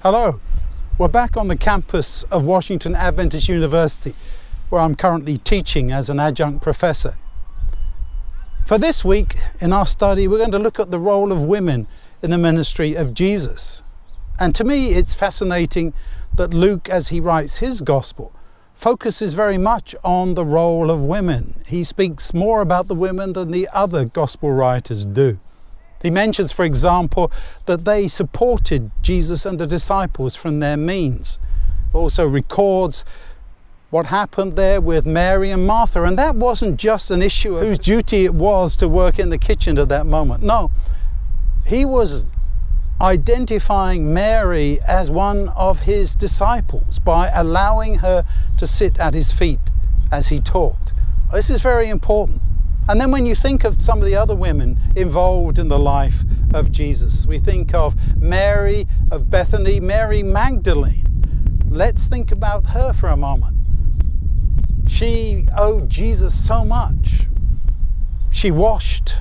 Hello, we're back on the campus of Washington Adventist University, where I'm currently teaching as an adjunct professor. For this week in our study, we're going to look at the role of women in the ministry of Jesus. And to me, it's fascinating that Luke, as he writes his gospel, focuses very much on the role of women. He speaks more about the women than the other gospel writers do. He mentions, for example, that they supported Jesus and the disciples from their means. Also records what happened there with Mary and Martha. And that wasn't just an issue of whose duty it was to work in the kitchen at that moment. No, he was identifying Mary as one of his disciples by allowing her to sit at his feet as he taught. This is very important. And then when you think of some of the other women involved in the life of Jesus, we think of Mary of Bethany, Mary Magdalene. Let's think about her for a moment. She owed Jesus so much. She washed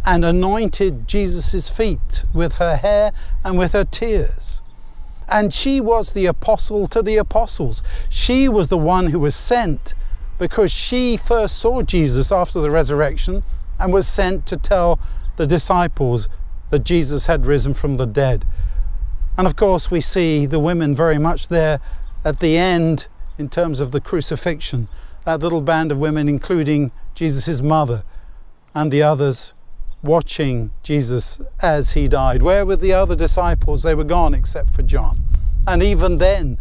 and anointed Jesus' feet with her hair and with her tears. And she was the apostle to the apostles. She was the one who was sent because she first saw Jesus after the resurrection and was sent to tell the disciples that Jesus had risen from the dead. And of course we see the women very much there at the end in terms of the crucifixion. That little band of women, including Jesus' mother and the others, watching Jesus as he died. Where were the other disciples? They were gone except for John. And even then,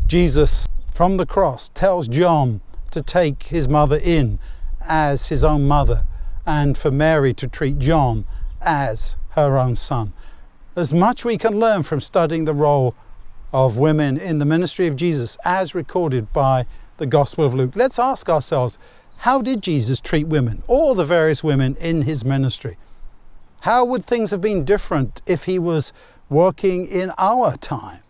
Jesus from the cross tells John to take his mother in as his own mother and for Mary to treat John as her own son. There's much we can learn from studying the role of women in the ministry of Jesus as recorded by the Gospel of Luke. Let's ask ourselves, how did Jesus treat women, all the various women in his ministry? How would things have been different if he was working in our time?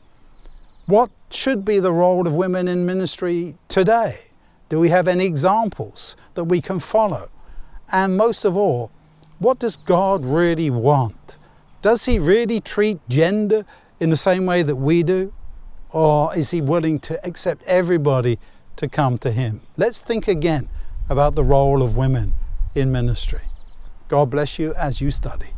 What should be the role of women in ministry today? Do we have any examples that we can follow? And most of all, what does God really want? Does he really treat gender in the same way that we do? Or is he willing to accept everybody to come to him? Let's think again about the role of women in ministry. God bless you as you study.